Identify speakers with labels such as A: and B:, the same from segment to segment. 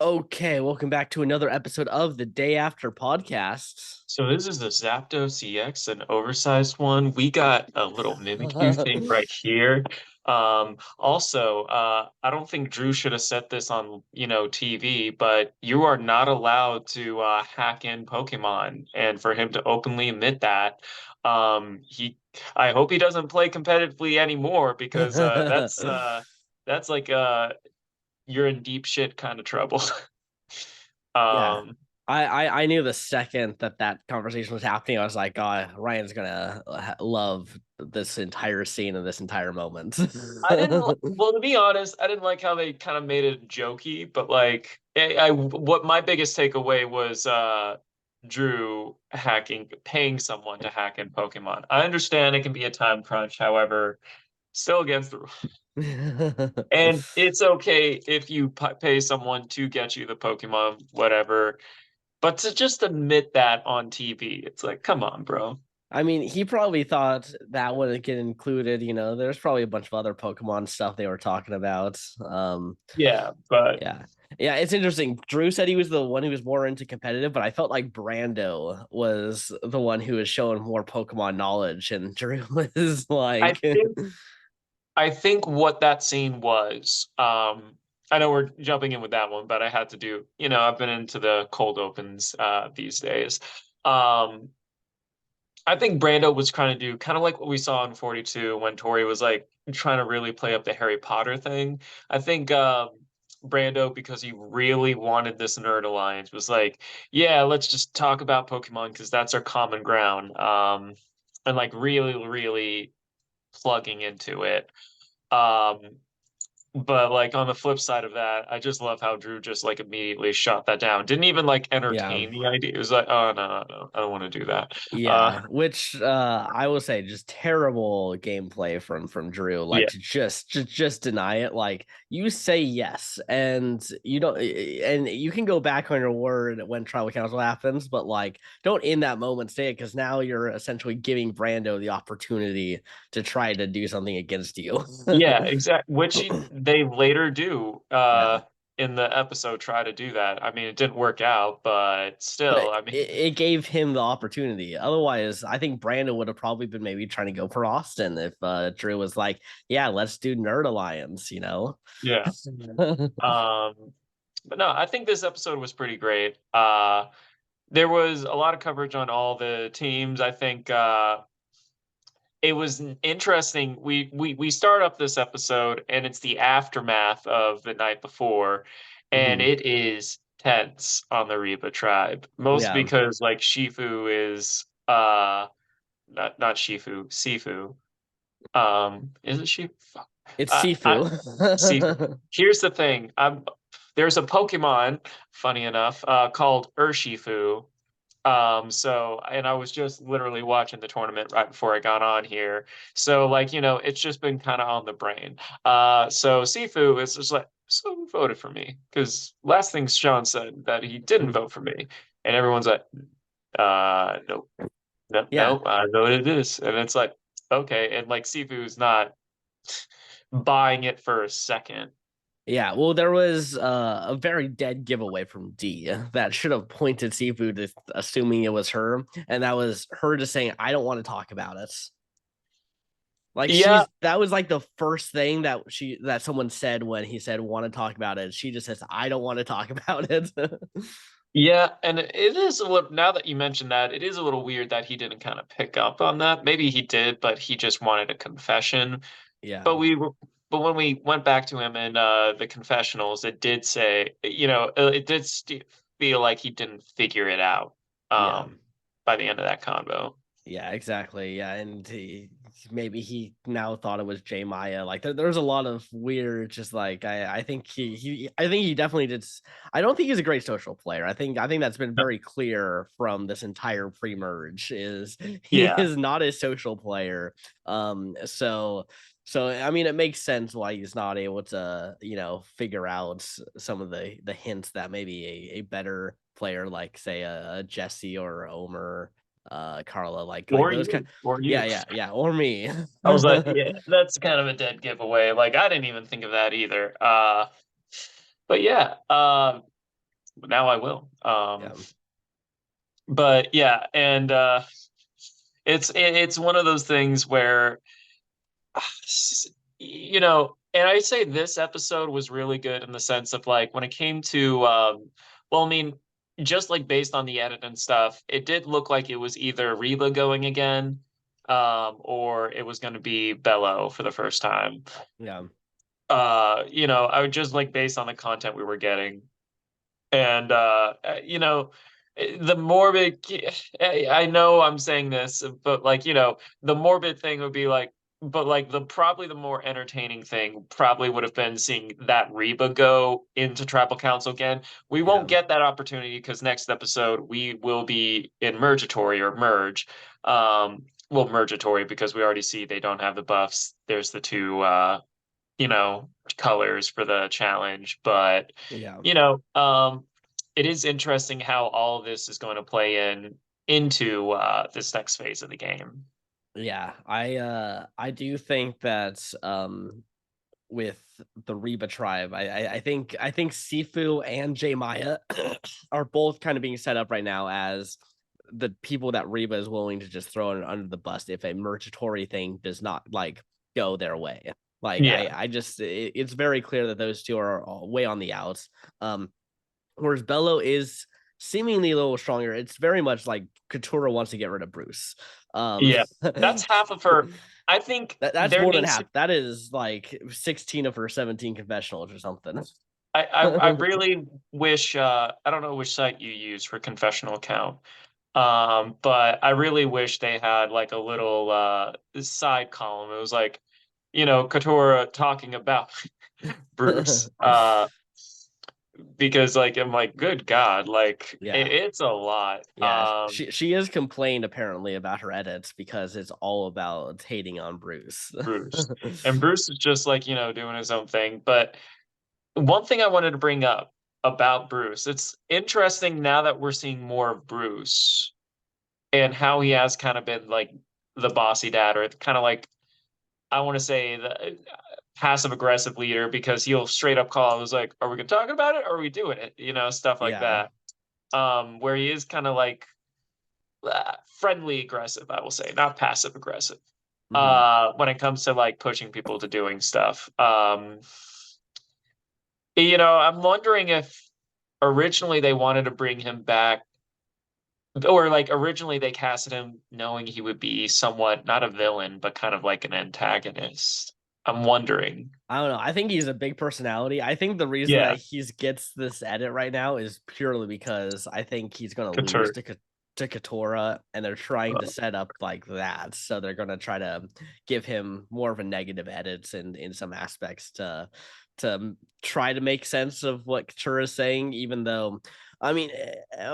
A: Okay, welcome back to another episode of the Day After podcast.
B: So this is the Zapdos EX, an oversized one. We got a little Mimikyu thing right here. I don't think Drew should have set this on, TV, but you are not allowed to hack in Pokemon. And for him to openly admit that, I hope he doesn't play competitively anymore because that's like you're in deep shit kind of trouble.
A: Yeah.
B: Um,
A: I knew the second that conversation was happening, I was like, "Oh, Ryan's gonna love this entire scene and this entire moment."
B: I didn't well, to be honest, I didn't like how they kind of made it jokey, but like what my biggest takeaway was Drew paying someone to hack in Pokemon. I understand it can be a time crunch, however, still against the rules. And it's okay if you pay someone to get you the Pokemon, whatever. But to just admit that on TV, it's like, come on, bro.
A: I mean, he probably thought that wouldn't get included. There's probably a bunch of other Pokemon stuff they were talking about.
B: Yeah, but
A: Yeah. Yeah, it's interesting. Drew said he was the one who was more into competitive, but I felt like Brando was the one who was showing more Pokemon knowledge, and Drew was
B: I
A: like,
B: think I think what that scene was, I know we're jumping in with that one, but I had to do, I've been into the cold opens these days. Um, I think Brando was trying to do kind of like what we saw in 42 when Tori was like trying to really play up the Harry Potter thing. I think Brando, because he really wanted this nerd alliance, was like, yeah, let's just talk about Pokemon because that's our common ground. And like really, really plugging into it. Um, but like on the flip side of that, I just love how Drew just like immediately shot that down. Didn't even like
A: yeah.
B: entertain the idea. It was like, oh no, no, no, I don't want to do that. Uh,
A: Yeah, which I will say just terrible gameplay from Drew. Like
B: yeah,
A: to just deny it. Like you say yes, and you don't, and you can go back on your word when tribal council happens, but like don't in that moment say it because now you're essentially giving Brando the opportunity to try to do something against you.
B: yeah, exactly. They later do
A: Yeah.
B: in the episode try to do that. I mean, it didn't work out, but
A: But
B: still, I mean,
A: it gave him the opportunity. Otherwise, I think Brandon would have probably been maybe trying to go for Austin if Drew was like, "Yeah, let's do Nerd Alliance," you know?
B: yeah. Um, but no, I think this episode was pretty great. There was a lot of coverage on all the teams. I think it was interesting. We start up this episode and it's the aftermath of the night before, and
A: Mhm.
B: it is tense on the Reba tribe. Most
A: Yeah,
B: because like Shifu is not Shifu, Sifu. Is it Shifu? Fuck.
A: it's
B: I Sifu.
A: Sifu.
B: Here's the thing. There's a Pokemon, funny enough, called Urshifu, and I was just literally watching the tournament right before I got on here. So like, it's just been kind of on the brain. So Sifu is just like, so who voted for me? Because last thing Sean said that he didn't vote for me. And everyone's like, no, no,
A: Yeah,
B: no, I voted this. And it's like, okay. And like Sifu's not buying it for a second.
A: yeah. Well, there was a very dead giveaway from D that should have pointed Sifu to assuming it was her, and that was her just saying, "I don't want to talk about it." Like
B: Yeah,
A: that was like the first thing that someone said when he said want to talk about it. She just says, I don't want to talk about it.
B: yeah, and it is a little, now that you mentioned that, it is a little weird that he didn't kind of pick up on that. Maybe he did, but he just wanted a confession.
A: Yeah.
B: But but when we went back to him in the confessionals, it did say, it did feel like he didn't figure it out
A: Yeah.
B: by the end of that convo.
A: Yeah, exactly. Yeah, and maybe he now thought it was Jay Maya. Like there's a lot of weird, just like I think I think he definitely did. I don't think he's a great social player. I think that's been very clear from this entire pre-merge. Is he
B: Yeah.
A: is not a social player. So I mean, it makes sense why he's not able to figure out some of the hints that maybe a better player like say a Jesse or Omer Carla, like
B: Or
A: those kind.
B: you, or
A: Yeah,
B: you.
A: yeah, or me.
B: I was like, yeah, that's kind of a dead giveaway. Like, I didn't even think of that either. But yeah, now I will.
A: Yeah.
B: But yeah, and it's one of those things where and I say this episode was really good in the sense of like when it came to well, I mean, just like based on the edit and stuff, it did look like it was either Reba going again, or it was going to be Bello for the first time.
A: Yeah.
B: I would just like based on the content we were getting. And the morbid I know I'm saying this, but like, the morbid thing would be like, but like the probably the more entertaining thing probably would have been seeing that Reba go into tribal council again. We
A: Yeah.
B: won't get that opportunity because next episode we will be in Mergatory or Merge. Well, Mergatory because we already see they don't have the buffs. There's the two you know, colors for the challenge. But,
A: Yeah.
B: you know, um, it is interesting how all of this is going to play into this next phase of the game.
A: Yeah. I do think that with the Reba tribe, I think Sifu and J Maya are both kind of being set up right now as the people that Reba is willing to just throw under the bus if a mergatory thing does not like go their way. Like
B: Yeah.
A: it's very clear that those two are way on the outs. Whereas Bello is seemingly a little stronger. It's very much like Katura wants to get rid of Bruce.
B: Yeah. That's half of her. I think
A: that's
B: there
A: more than
B: needs
A: half. That is like 16 of her 17 confessionals or something.
B: I really wish I don't know which site you use for confessional account. But I really wish they had like a little side column. It was like, Katora talking about Bruce. Because like I'm like, good God, like
A: Yeah.
B: it's a lot.
A: Yeah, she has complained apparently about her edits because it's all about hating on Bruce.
B: Bruce. And Bruce is just like, doing his own thing. But one thing I wanted to bring up about Bruce, it's interesting now that we're seeing more of Bruce and how he has kind of been like the bossy dad or kind of like I want to say the passive aggressive leader because he'll straight up call. I was like, "Are we gonna talk about it? Or are we doing it?" Stuff like
A: Yeah.
B: that. Where he is kind of like friendly aggressive, I will say, not passive aggressive.
A: Mhm.
B: When it comes to like pushing people to doing stuff. I'm wondering if originally they wanted to bring him back or like originally they casted him knowing he would be somewhat not a villain but kind of like an antagonist. I'm wondering.
A: I don't know. I think he's a big personality. I think the reason
B: Yeah,
A: that he gets this edit right now is purely because I think he's going to lose
B: Couture.
A: to Katora, and they're trying to set up like that. So they're going to try to give him more of a negative edits in some aspects to try to make sense of what Katura is saying, even though. I mean,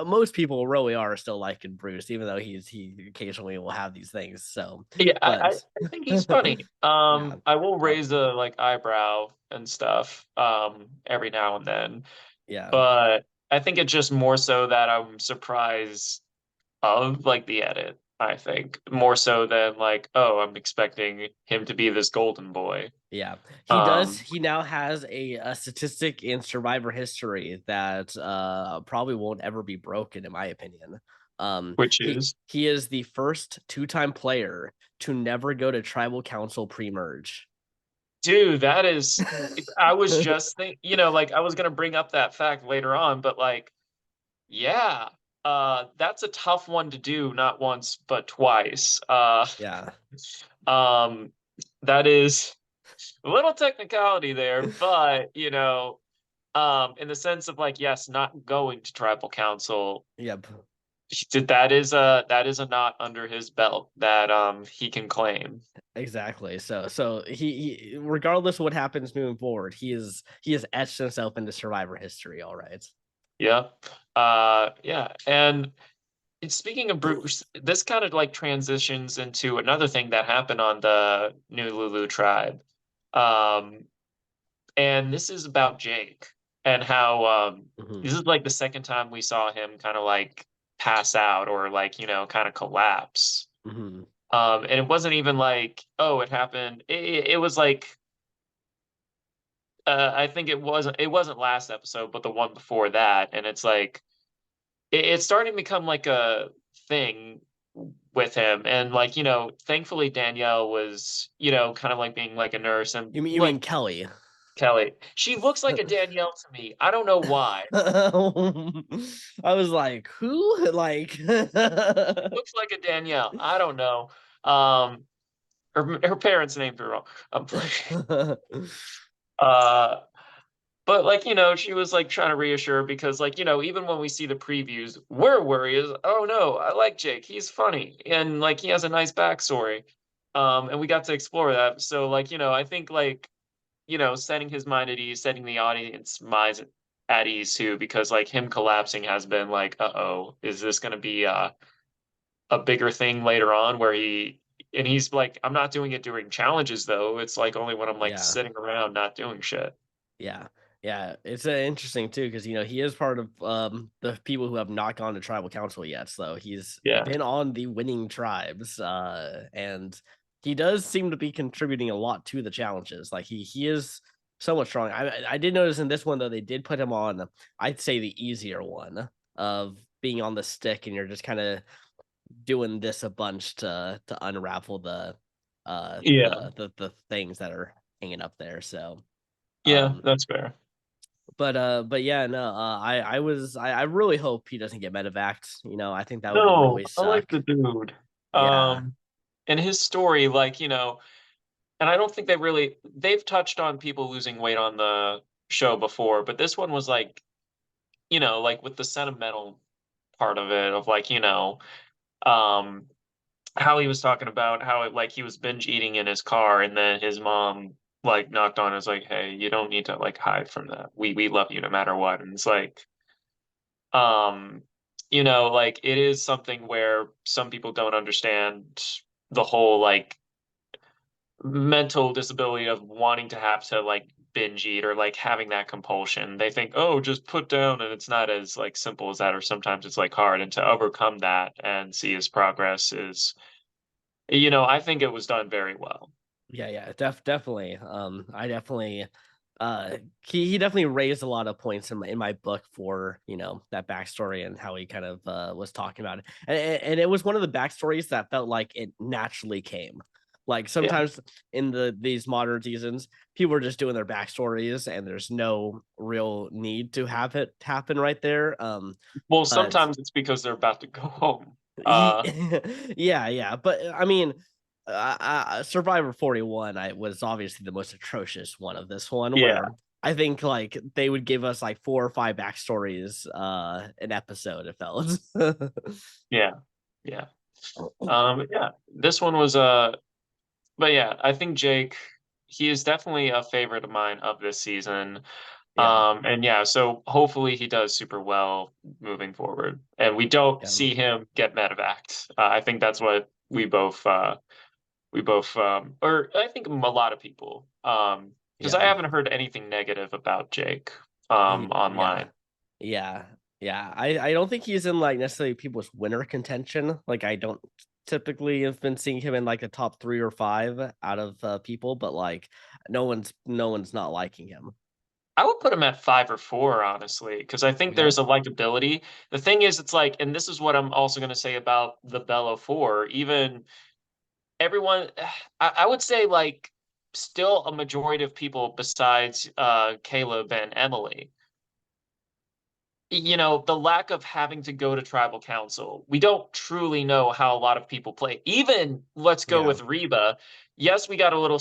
A: most people really are still liking Bruce, even though he occasionally will have these things. So,
B: Yeah, I,
A: but
B: I think he's funny.
A: yeah,
B: I will
A: but
B: raise a like eyebrow and stuff every now and then,
A: yeah.
B: but I think it's just more so that I'm surprised of like the edit. I think more so than like, oh, I'm expecting him to be this golden boy.
A: Yeah, he does.
B: Um,
A: He now has a statistic in Survivor history that probably won't ever be broken, in my opinion.
B: which
A: He
B: is
A: he is the first two-time player to never go to tribal council pre-merge.
B: dude, that is I was just like I was gonna bring up that fact later on, but like, yeah, that's a tough one to do, not once, but twice.
A: Yeah,
B: Um, that is a little technicality there, but in the sense of like, yes, not going to tribal council,
A: yep,
B: that is a knot under his belt that he can claim.
A: exactly. So he regardless of what happens moving forward, he has etched himself into Survivor history. All right.
B: Yeah. Yeah. And speaking of Bruce, this kind of like transitions into another thing that happened on the New Lulu tribe. Um, and this is about Jake and how
A: Mhm.
B: this is like the second time we saw him kind of like pass out or like, kind of collapse.
A: Mhm.
B: And it wasn't even like, oh, it happened. It was like I think it wasn't last episode, but the one before that, and it's like it's starting to become like a thing with him, and like thankfully Danielle was kind of like being like a nurse and
A: You
B: like
A: mean Kelly?
B: Kelly. She looks like a Danielle to me. I don't know why.
A: I was like, who? Like,
B: Looks like a Danielle. I don't know. Um, her parents' names are wrong. Um, uh, but like she was like trying to reassure because like even when we see the previews, we're worried. Oh no, I like Jake. He's funny and like he has a nice backstory. And we got to explore that. So like I think like setting his mind at ease, setting the audience minds at ease too, because like him collapsing has been like, uh-oh, is this going to be a bigger thing later on where he's like, I'm not doing it during challenges though. It's like only when I'm like
A: yeah,
B: sitting around not doing shit.
A: yeah, yeah. It's interesting too because he is part of the people who have not gone to tribal council yet. So he's
B: Yeah.
A: been on the winning tribes, and he does seem to be contributing a lot to the challenges. Like he is somewhat strong. I did notice in this one though they did put him on. I'd say the easier one of being on the stick, and you're just kind of doing this a bunch to unravel
B: Yeah.
A: the things that are hanging up there. So
B: Yeah,
A: um
B: that's fair.
A: but yeah, no, I really hope he doesn't get medevaced. I think that would
B: No,
A: really
B: I like
A: suck.
B: the dude.
A: Yeah.
B: And his story, like, and I don't think they've touched on people losing weight on the show before, but this one was like, like with the sentimental part of it, of like, um, how he was talking about how like he was binge eating in his car, and then his mom like knocked on, is like, hey, you don't need to like hide from that. We love you no matter what. And it's like, um, like it is something where some people don't understand the whole like mental disability of wanting to have to like binge eat or like having that compulsion. They think, oh, just put down, and it's not as like simple as that, or sometimes it's like hard. And to overcome that and see his progress is, I think it was done very well.
A: Yeah, yeah, definitely. I definitely, he definitely raised a lot of points in my book for that backstory and how he kind of was talking about it, and it was one of the backstories that felt like it naturally came. Like
B: Yeah.
A: sometimes in these modern seasons, people are just doing their backstories, and there's no real need to have it happen right there.
B: Well,
A: But
B: sometimes it's because they're about to go home.
A: Ye yeah, yeah, but, I mean, Survivor 41, I was obviously the most atrocious one of this one,
B: Yeah,
A: where I think, like, they would give us, like, 4 or 5 backstories, an episode, it felt.
B: yeah, yeah. Yeah, this one was but yeah, I think Jake, he is definitely a favorite of mine of this season.
A: Yeah,
B: And yeah, so hopefully he does super well moving forward, and we don't
A: yeah,
B: see him get medevacked. I think that's what we both, or I think a lot of people, because I
A: yeah.
B: haven't heard anything negative about Jake,
A: Yeah,
B: online.
A: yeah, yeah. I don't think he's in like necessarily people's winner contention. Like I don't typically have been seeing him in like the top 3 or 5 out of people, but like no one's not liking him.
B: I would put him at 5 or 4, honestly, because I think
A: Okay.
B: there's a likability. The thing is, it's like, and this is what I'm also going to say about the Bella 4, even everyone, I would say like still a majority of people besides Caleb and Emily, the lack of having to go to tribal council. We don't truly know how a lot of people play. Even let's go
A: Yeah.
B: with Reba. Yes, we got a little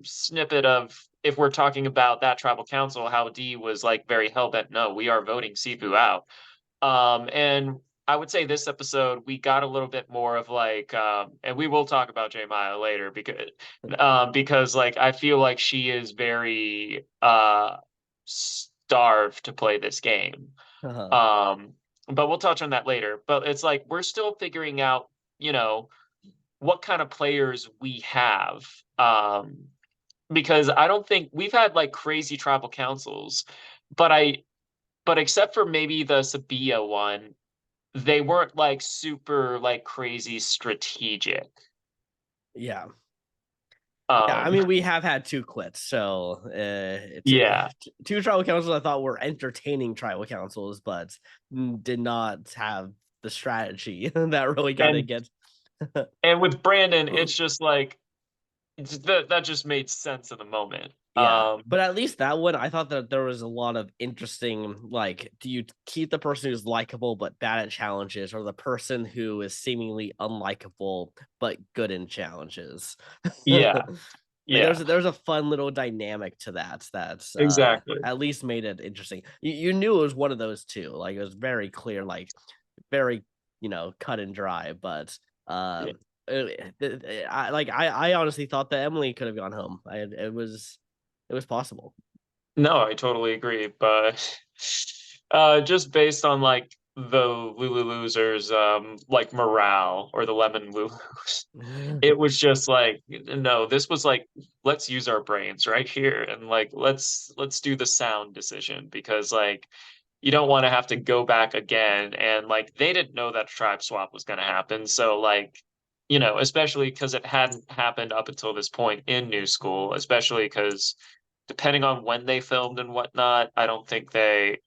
B: snippet of, if we're talking about that tribal council, how D was like very hell bent. No, we are voting Sifu out. And I would say this episode we got a little bit more of like, and we will talk about J Maya later, because like I feel like she is very starved to play this game.
A: Uh-huh.
B: Um, but we'll touch on that later. But it's like we're still figuring out, you know, what kind of players we have. Because I don't think we've had like crazy tribal councils, but but except for maybe the Sabia one, they weren't like super like crazy strategic.
A: Yeah. Yeah, I
B: Um,
A: mean, we have had two quits, so
B: yeah,
A: two tribal councils I thought were entertaining tribal councils, but did not have the strategy that really got it
B: and
A: get.
B: with Brandon, it's just like that just made sense in the moment.
A: Yeah, but at least that one, I thought that there was a lot of interesting, like, do you keep the person who's likable but bad at challenges, or the person who is seemingly unlikable but good in challenges?
B: Yeah,
A: Like
B: yeah,
A: there's a fun little dynamic to that's
B: exactly.
A: at least made it interesting. You knew it was one of those two. Like it was very clear, like very cut and dry. But
B: Yeah.
A: I honestly thought that Emily could have gone home. It was possible.
B: No, I totally agree, but just based on like the Lulu losers, like morale or the lemon Lulus, it was just like no, this was like let's use our brains right here and like let's do the sound decision because like you don't want to have to go back again and like they didn't know that tribe swap was going to happen, so like especially because it hadn't happened up until this point in New School, especially because depending on when they filmed and whatnot, I don't think they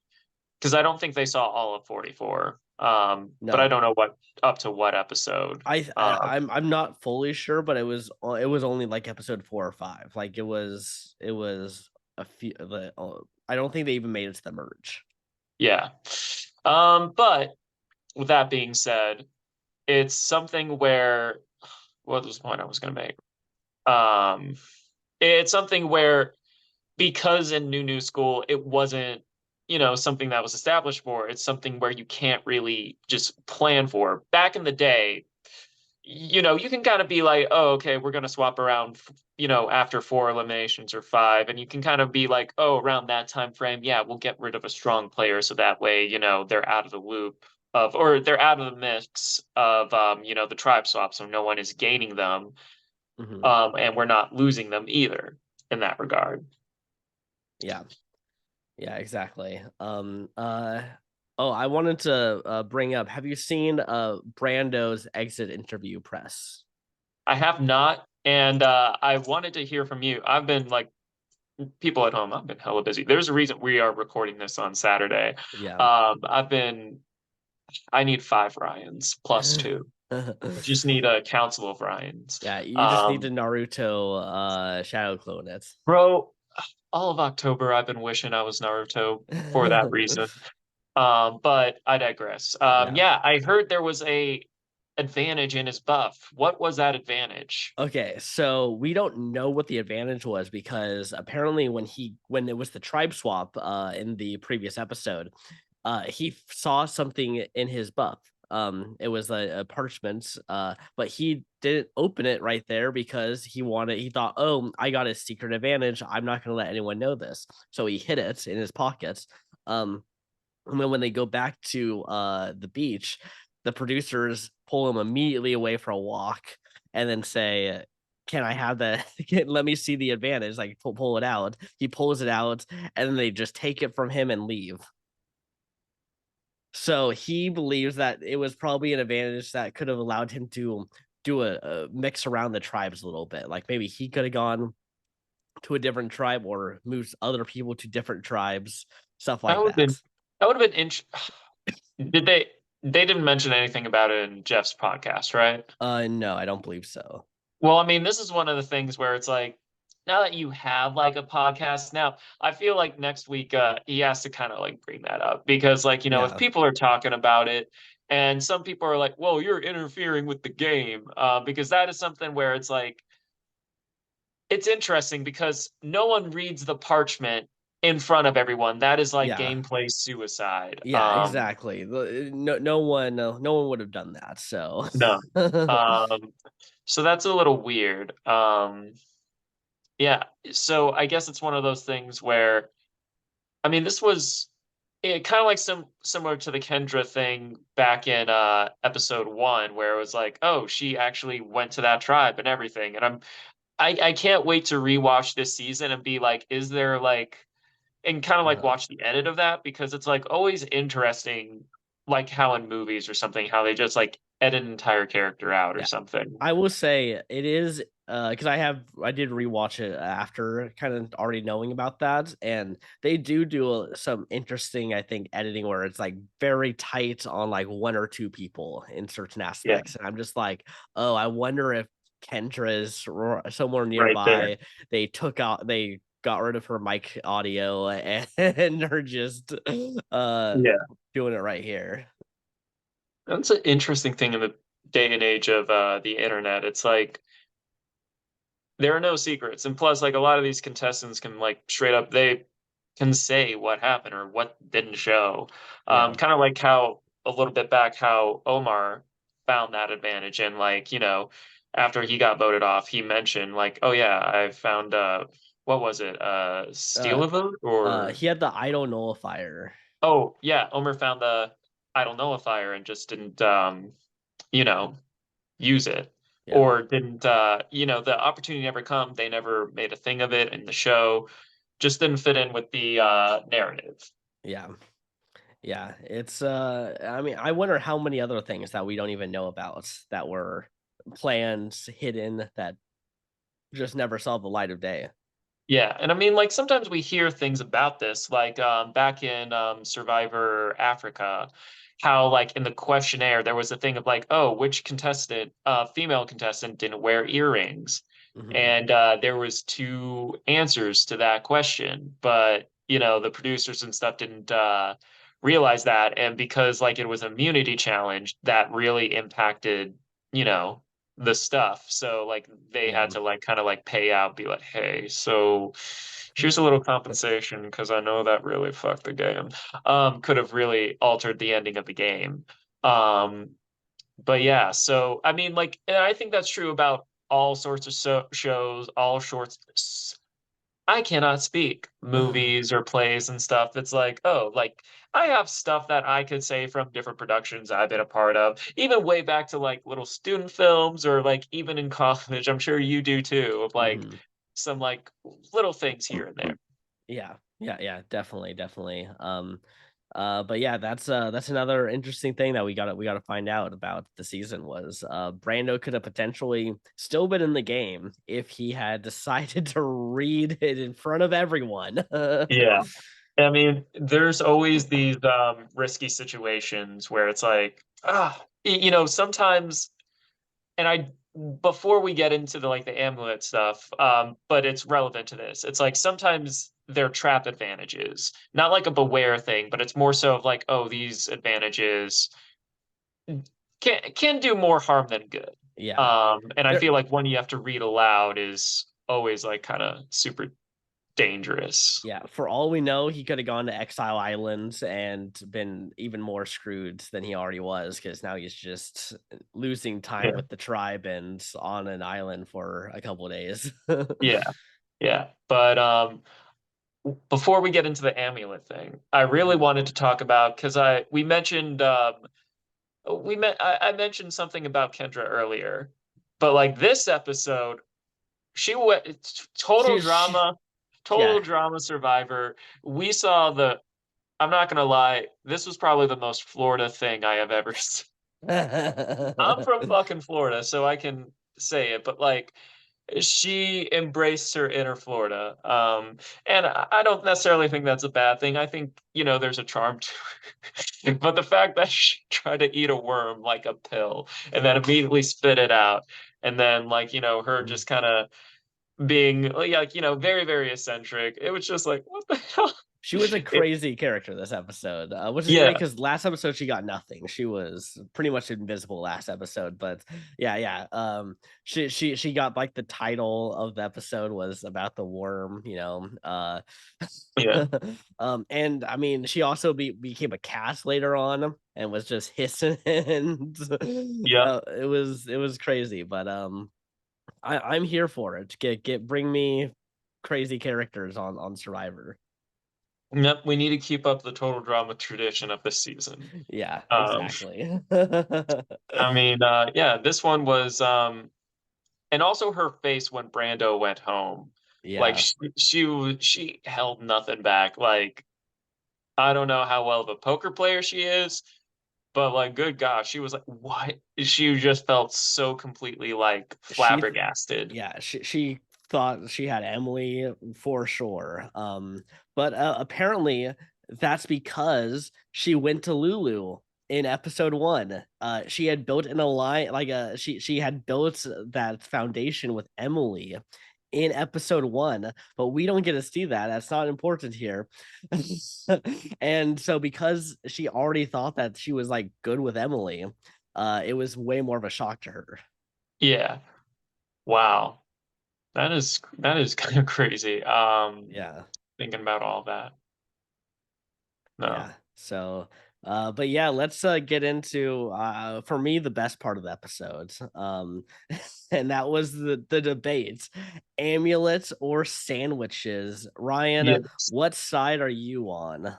B: saw all of 44. But I
A: No,
B: don't know what up to what episode.
A: I'm not fully sure, but it was only like episode 4 or 5. Like it was a few. I don't think they even made it to the merge.
B: Yeah. But with that being said, it's something where what was the point I was gonna make? Um, it's something where because in New School it wasn't something that was established for, it's something where you can't really just plan for. Back in the day, you can kind of be like, oh, okay, we're going to swap around, after 4 eliminations or 5. And you can kind of be like, oh, around that time frame, yeah, we'll get rid of a strong player. So that way, they're out of the loop or they're out of the mix of, the tribe swap. So no one is gaining them.
A: Hmm.
B: And we're not losing them either in that regard.
A: Yeah. Yeah, exactly. Oh, I wanted to bring up, have you seen Brando's exit interview press?
B: I have not. And I wanted to hear from you. I've been like, people at home, I've been hella busy. There's a reason we are recording this on Saturday.
A: Yeah.
B: I need 5 Ryans plus 2. I just need a council of Ryans.
A: Yeah, you just need to
B: Um,
A: Naruto Shadow Clone it.
B: bro, all of October I've been wishing I was Naruto for that reason. But I digress.
A: Yeah.
B: Yeah, I heard there was a advantage in his buff. What was that advantage?
A: Okay, so we don't know what the advantage was because apparently when it was the tribe swap in the previous episode, he saw something in his buff. It was a parchment, but he didn't open it right there because he thought, oh, I got a secret advantage. I'm not gonna let anyone know this. So he hid it in his pockets. And then when they go back to the beach, the producers pull him immediately away for a walk and then say, can I have that? Let me see the advantage. Like pull it out. He pulls it out, and then they just take it from him and leave. So he believes that it was probably an advantage that could have allowed him to do a mix around the tribes a little bit. Like maybe he could have gone to a different tribe or moved other people to different tribes, stuff
B: That
A: like
B: would have
A: that.
B: been that would have been Did they didn't mention anything about it in Jeff's podcast, right?
A: No, I don't believe so.
B: Well, I mean, this is one of the things where it's like, now that you have like a podcast now, I feel like next week he has to kind of like bring that up because like, if
A: Yeah.
B: people are talking about it and some people are like, well, you're interfering with the game, because that is something where it's like it's interesting because no one reads the parchment in front of everyone. That is like
A: Yeah.
B: gameplay suicide.
A: Yeah, exactly. No one would have done that. So
B: No. Um, so that's a little weird. Yeah, so I guess it's one of those things where, I mean, this was kind of like similar to the Kendra thing back in episode 1, where it was like, oh, she actually went to that tribe and everything. And I can't wait to rewatch this season and be like, is there like, and kind of like
A: uh,
B: watch the edit of that because it's like always interesting, like how in movies or something, how they just like edit an entire character out or
A: Yeah.
B: something.
A: I will say it is because I did rewatch it after kind of already knowing about that, and they do some interesting, I think, editing where it's like very tight on like one or two people in certain
B: Yeah,
A: aspects, and I'm just like, oh, I wonder if Kendra is somewhere
B: right there.
A: nearby. They got rid of her mic audio and are just uh
B: Yeah.
A: doing it right here.
B: That's an interesting thing in the day and age of the internet. It's like there are no secrets. And plus, like a lot of these contestants can like straight up they can say what happened or what didn't show.
A: Yeah.
B: Kind of like how a little bit back how Omar found that advantage and like, after he got voted off, he mentioned like, oh yeah, I found what was it?
A: Uh
B: Steal a vote or
A: he had the idol nullifier.
B: oh yeah, Omar found the idle nullifier and just didn't you know, use it
A: Yeah.
B: or didn't the opportunity never come, they never made a thing of it in the show, just didn't fit in with the narrative.
A: Yeah. Yeah, it's I mean, I wonder how many other things that we don't even know about that were plans hidden that just never saw the light of day.
B: Yeah, and I mean, like sometimes we hear things about this, like back in Survivor Africa, how like in the questionnaire there was a thing of like, oh, which contestant, female contestant, didn't wear earrings,
A: Mhm.
B: and there was two answers to that question, but the producers and stuff didn't realize that, and because like it was an immunity challenge, that really impacted you know the stuff. So like they
A: Yeah.
B: had to like kind of like pay out, be like, hey, so here's a little compensation because I know that really fucked the game. Could have really altered the ending of the game. Um, but yeah, so I mean, like, and I think that's true about all sorts of shows, all sorts. I cannot speak movies or plays and stuff. It's like, oh, like I have stuff that I could say from different productions I've been a part of, even way back to like little student films or like even in college. I'm sure you do too, of like
A: Mhm.
B: some like little things here and there.
A: Yeah. Yeah, yeah, definitely, definitely. But yeah, that's another interesting thing that we gotta find out about the season was Brando could have potentially still been in the game if he had decided to read it in front of everyone.
B: Yeah. I mean, there's always these risky situations where it's like, sometimes and I before we get into the like the amulet stuff, but it's relevant to this. It's like sometimes they're trap advantages, not like a beware thing, but it's more so of like, oh, these advantages can do more harm than good.
A: Yeah.
B: And I
A: There
B: feel like one you have to read aloud is always like kind of super dangerous.
A: Yeah, for all we know, he could have gone to Exile Islands and been even more screwed than he already was because now he's just losing time
B: Yeah,
A: with the tribe and on an island for a couple days.
B: yeah, yeah. But before we get into the amulet thing, I really
A: Mhm.
B: wanted to talk about because I we mentioned I mentioned something about Kendra earlier, but like this episode, she went it's
A: She
B: total
A: yeah.
B: drama survivor. We saw the I'm not gonna lie, this was probably the most Florida thing I have ever seen. I'm from fucking Florida, so I can say it, but like she embraced her inner Florida. And I don't necessarily think that's a bad thing. I think, there's a charm to it. But the fact that she tried to eat a worm like a pill and then immediately spit it out, and then like, her just kind of being like, very, very eccentric. It was just like, what the hell?
A: She was a
B: It,
A: crazy character this episode, which is great
B: yeah,
A: because last episode she got nothing. She was pretty much invisible last episode, but yeah, yeah. She got like the title of the episode was about the worm,
B: yeah,
A: and I mean she also became a cat later on and was just hissing and
B: yeah.
A: it was crazy, but I'm here for it. Bring me crazy characters on Survivor.
B: Yep, we need to keep up the total drama tradition of this season.
A: Yeah,
B: Um,
A: exactly.
B: I mean, yeah, this one was, and also her face when Brando went home, like
A: Yeah.
B: she held nothing back. Like I don't know how well of a poker player she is, but like, good gosh, she was like, what? She just felt so completely like
A: She
B: flabbergasted.
A: Yeah, she thought she had Emily for sure. But apparently that's because she went to Lulu in episode 1. She had built an alliance, like she had built that foundation with Emily in episode 1, but we don't get to see that. That's not important here. And so because she already thought that she was like good with Emily, it was way more of a shock to her.
B: Yeah. Wow. That is kind of crazy.
A: Yeah.
B: Thinking about all that.
A: Yeah.
B: No.
A: So, but yeah, let's get into for me the best part of the episode. And that was the debate, amulets or sandwiches. Ryan,
B: Yes.
A: what side are you on?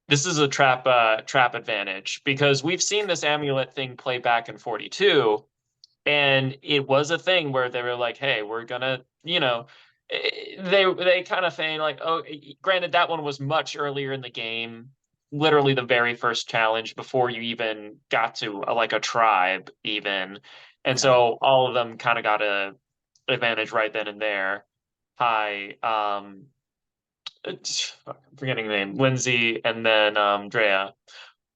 B: This is a trap advantage because we've seen this amulet thing play back in 42, and it was a thing where they were like, "Hey, we're gonna," they kind of saying like, "Oh, granted that one was much earlier in the game, literally the very first challenge before you even got to like a tribe even." And
A: Yeah.
B: so all of them kind of got a advantage right then and there. Hi, I'm forgetting the name, Lindsay and then Drea.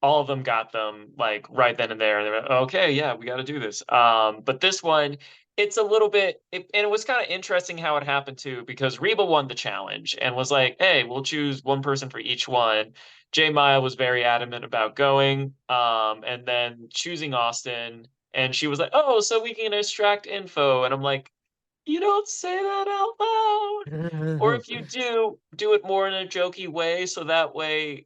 B: All of them got them like right then and there. And they were okay, yeah, we got to do this. But this one, it's a little bit, and it was kind of interesting how it happened too, because Reba won the challenge and was like, "Hey, we'll choose one person for each one." J Maya was very adamant about going, and then choosing Austin, and she was like, "Oh, so we can extract info," and I'm like, "You don't say that out loud." Or if you do, do it more in a jokey way, so that way,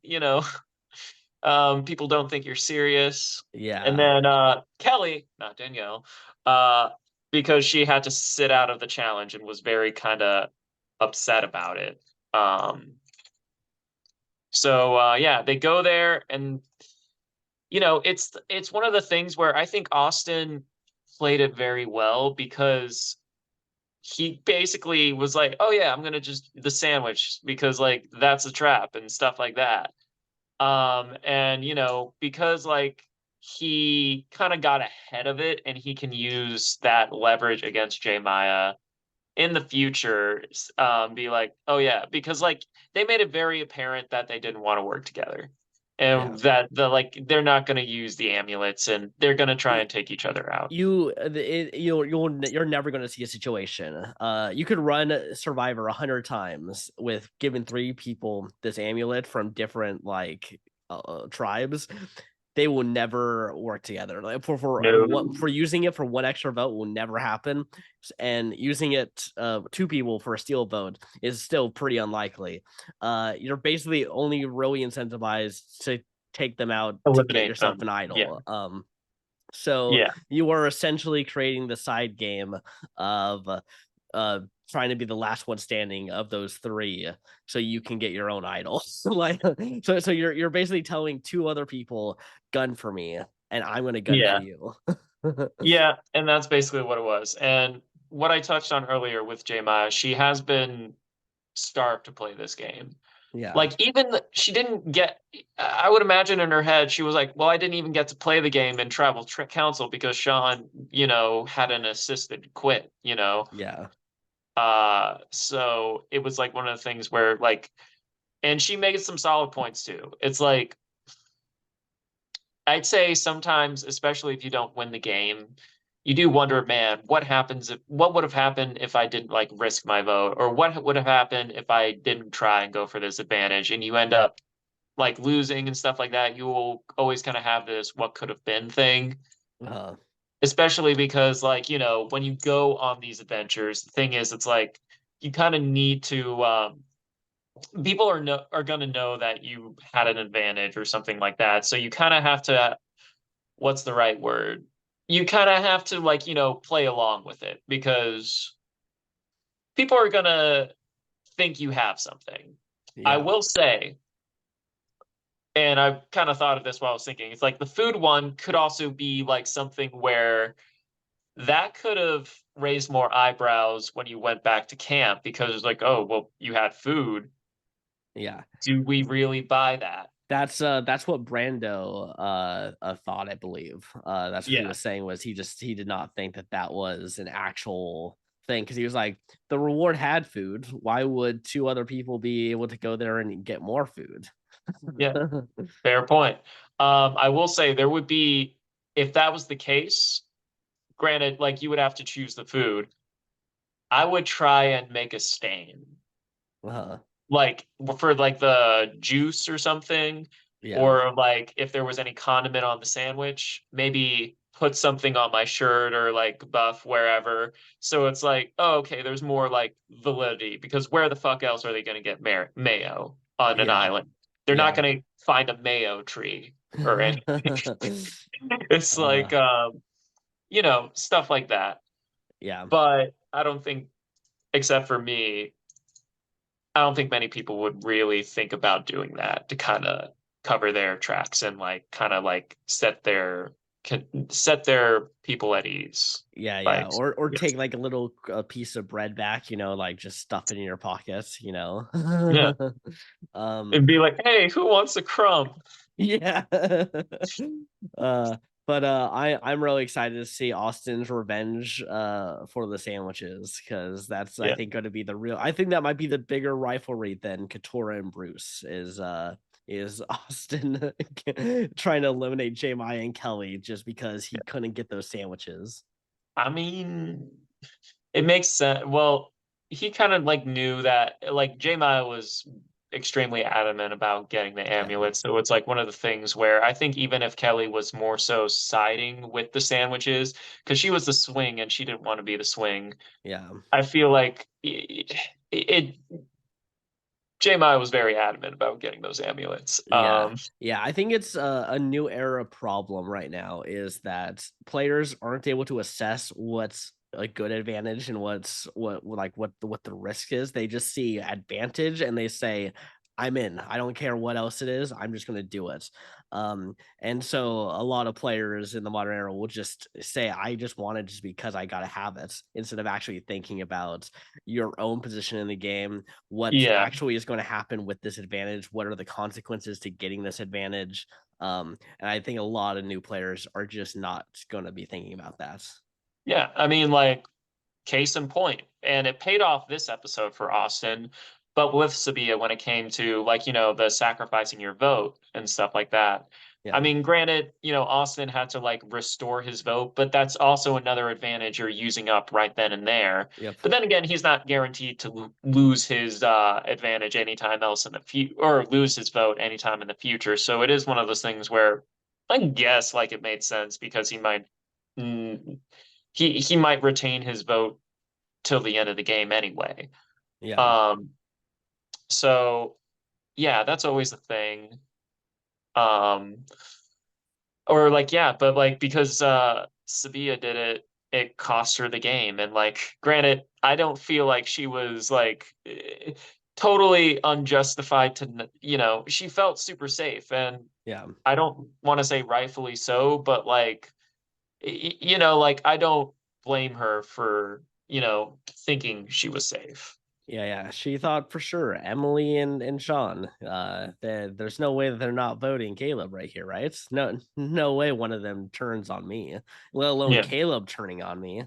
B: people don't think you're serious. And
A: Yeah.
B: then Kelly, not Danielle, uh, because she had to sit out of the challenge and was very kind of upset about it. Um, so yeah, they go there, and it's one of the things where I think Austin played it very well because he basically was like, "Oh yeah, I'm gonna just the sandwich because like that's a trap and stuff like that." And because like he kind of got ahead of it and he can use that leverage against J Maya in the future, be like, "Oh yeah," because like they made it very apparent that they didn't want to work together.
A: Yeah.
B: And that they're not going to use the amulets and they're going to try and take each other out.
A: You're never going to see a situation. You could run Survivor 100 times with giving 3 people this amulet from different like tribes. They will never work together. Like for
B: No.
A: using it for one extra vote will never happen, and using it 2 people for a steal vote is still pretty unlikely. You're basically only really incentivized to take them out to get
B: Eliminate
A: yourself
B: them.
A: an
B: Yeah.
A: idol. So
B: Yeah.
A: you are essentially creating the side game of uh trying to be the last one standing of those 3 so you can get your own idol. Like so you're basically telling 2 other people gun for me and I'm going to gun for
B: Yeah.
A: you.
B: Yeah, and that's basically what it was. And what I touched on earlier with J Maya, she has been starved to play this game.
A: Yeah.
B: Like she didn't get. I would imagine in her head she was like, "Well, I didn't even get to play the game in Tribal Council because Sean, had an assisted quit."
A: Yeah.
B: So it was like one of the things where like, and she made some solid points too. It's like I'd say sometimes, especially if you don't win the game, you do wonder, man, what would have happened if I didn't like risk my vote, or what would have happened if I didn't try and go for this advantage, and you end up like losing and stuff like that. You will always kind of have this what could have been thing,
A: Uh,
B: especially because like, when you go on these adventures, the thing is, it's like you kind of need to people are going to know that you had an advantage or something like that. So you kind of have to what's the right word? You kind of have to like, play along with it because people are going to think you have something. I
A: yeah.
B: will say, and I kind of thought of this while I was thinking, it's like the food one could also be like something where that could have raised more eyebrows when you went back to camp because it's like, oh, well, you had food.
A: Yeah.
B: Do we really buy that?
A: That's what Brando thought, I believe. That's what he
B: Yeah.
A: was saying, was he did not think that that was an actual thing, because he was like, the reward had food. Why would two other people be able to go there and get more food?
B: Yeah. Fair point. I will say there would be, if that was the case, granted, like you would have to choose the food. I would try and make a stain,
A: uh,
B: like for like the juice or something,
A: yeah,
B: or like if there was any condiment on the sandwich, maybe put something on my shirt or like buff wherever. So it's like, oh, okay, there's more like validity because where the fuck else are they going to get mayo on an
A: yeah,
B: island? They're not
A: yeah.
B: going to find a mayo tree or anything. It's like,
A: uh,
B: stuff like that.
A: yeah.
B: But I don't think, except for me, I don't think many people would really think about doing that to kind of cover their tracks and like kind of like set their people at ease.
A: Yeah, yeah,
B: Like,
A: or
B: yes.
A: take like a little piece of bread back, like just stuff it in your pockets.
B: Yeah,
A: um,
B: and be like, hey, who wants a crumb?
A: yeah. uh, but I'm really excited to see Austin's revenge for the sandwiches, because that's, I
B: Yeah,
A: think, going to be the real. I think that might be the bigger rivalry than Katora and Bruce is Austin trying to eliminate J Maya and Kelly just because he couldn't get those sandwiches.
B: I mean, it makes sense. Well, he kind of like knew that like J Maya was extremely adamant about getting the
A: Yeah,
B: amulet. So it's like one of the things where I think even if Kelly was more so siding with the sandwiches, because she was the swing and she didn't want to be the swing,
A: yeah.
B: I feel like J Maya was very adamant about getting those amulets.
A: Yeah. Yeah, I think it's a new era problem right now, is that players aren't able to assess what's a good advantage and what the risk is. They just see advantage and they say, I'm in. I don't care what else it is. I'm just going to do it. And so a lot of players in the modern era will just say, I just want it just because I got to have it, instead of actually thinking about your own position in the game, what
B: Yeah,
A: actually is going to happen with this advantage, what are the consequences to getting this advantage. And I think a lot of new players are just not going to be thinking about that.
B: yeah. I mean, like case in point, and it paid off this episode for Austin, but with Sabia when it came to like, the sacrificing your vote and stuff like that. I
A: Yeah.
B: mean, granted, Austin had to like restore his vote, but that's also another advantage you're using up right then and there.
A: Yep.
B: But then again, he's not guaranteed to lose his advantage anytime else in the future or lose his vote anytime in the future. So it is one of those things where I guess like it made sense because mm, he might retain his vote till the end of the game anyway.
A: Yeah.
B: Um, so yeah, that's always the thing. Um, or like yeah, but like because Sevilla did it, it cost her the game. And like, granted, I don't feel like she was like totally unjustified to she felt super safe, and
A: Yeah.
B: I don't want to say rightfully so, but like like I don't blame her for thinking she was safe.
A: Yeah, yeah. She thought for sure Emily and Sean. There's no way that they're not voting Caleb right here, right? No way one of them turns on me, let alone
B: Yeah.
A: Caleb turning on me.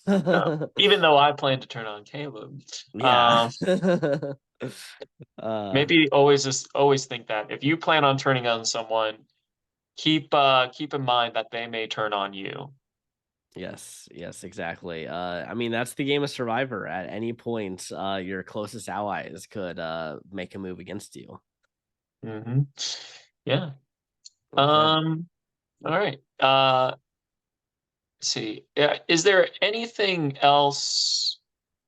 B: Even though I plan to turn on Caleb.
A: Yeah.
B: Um,
A: uh,
B: maybe always think that if you plan on turning on someone, keep in mind that they may turn on you.
A: yes, yes, exactly. I mean, that's the game of Survivor. At any point, your closest allies could make a move against you.
B: Hmm. Yeah.
A: Okay.
B: All right. Let's see. Yeah, is there anything else,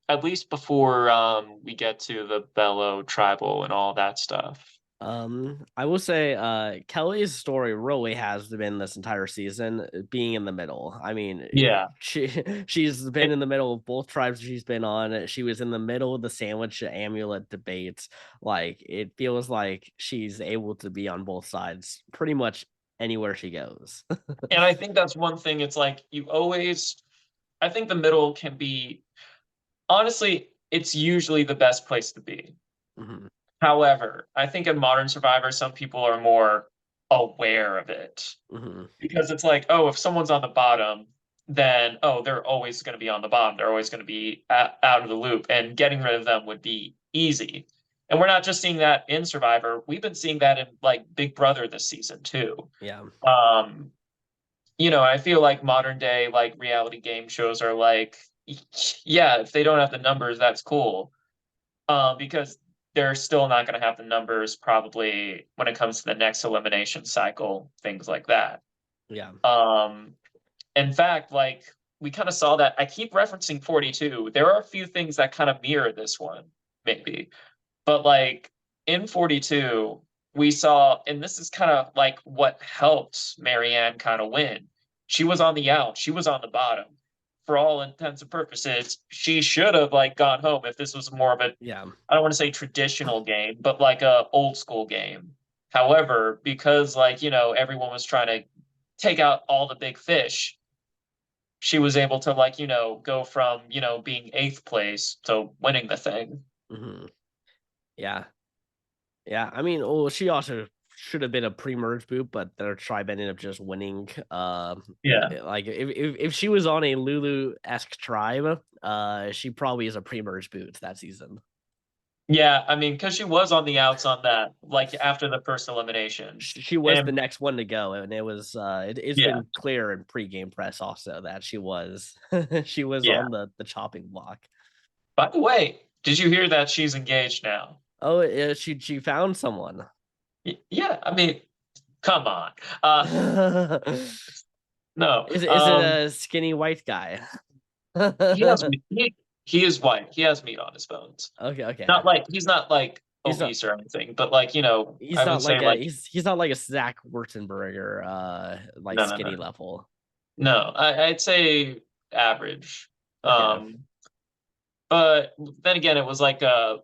B: at least before we get to the Bello tribal and all that stuff?
A: I will say, Kelly's story really has been this entire season being in the middle. I mean,
B: Yeah.
A: she's been
B: It,
A: in the middle of both tribes she's been on. She was in the middle of the sandwich amulet debate. Like, it feels like she's able to be on both sides pretty much anywhere she goes.
B: and I think that's one thing. It's like I think the middle can be, honestly, it's usually the best place to be.
A: Mhm.
B: However, I think in Modern Survivor, some people are more aware of it
A: Hmm.
B: because it's like, oh, if someone's on the bottom, then oh, they're always going to be on the bottom. They're always going to be out of the loop, and getting rid of them would be easy. And we're not just seeing that in Survivor. We've been seeing that in like Big Brother this season too.
A: Yeah.
B: Um, I feel like modern day like reality game shows are like, yeah, if they don't have the numbers, that's cool. Because they're still not going to have the numbers probably when it comes to the next elimination cycle, things like that.
A: Yeah.
B: Um, in fact, like we kind of saw that. I keep referencing 42. There are a few things that kind of mirror this one, maybe. But like in 42, we saw, and this is kind of like what helped Marianne kind of win. She was on the out, she was on the bottom. For all intents and purposes, she should have like gone home if this was more of a,
A: Yeah.
B: I don't want to say traditional game, but like a old school game. However, because like, everyone was trying to take out all the big fish, she was able to like, go from, being eighth place to winning the thing.
A: Hmm. Yeah. Yeah. I mean, well, she also should have been a pre-merge boot, but their tribe ended up just winning.
B: Yeah.
A: Like if she was on a Lulu-esque tribe, she probably is a pre-merge boot that season.
B: Yeah, I mean, because she was on the outs on that, like after the first elimination.
A: She was the
B: And
A: next one to go, and it was it's
B: yeah,
A: been clear in pre-game press also that she was she was
B: yeah.
A: on the chopping block.
B: By the way, did you hear that she's engaged now?
A: Oh, she found someone.
B: Yeah, I mean, come on. Uh, no.
A: Is it a skinny white guy?
B: He has
A: Okay,
B: he is white. He has meat on his bones.
A: okay.
B: Not like he's not like
A: He's not
B: obese or anything, but like,
A: he's
B: I would
A: not
B: say
A: like a
B: like
A: he's not like a Zach Wurtenberger like
B: no, no,
A: skinny
B: no.
A: level.
B: No, I'd say average.
A: Okay.
B: Um, But then again, it was like a,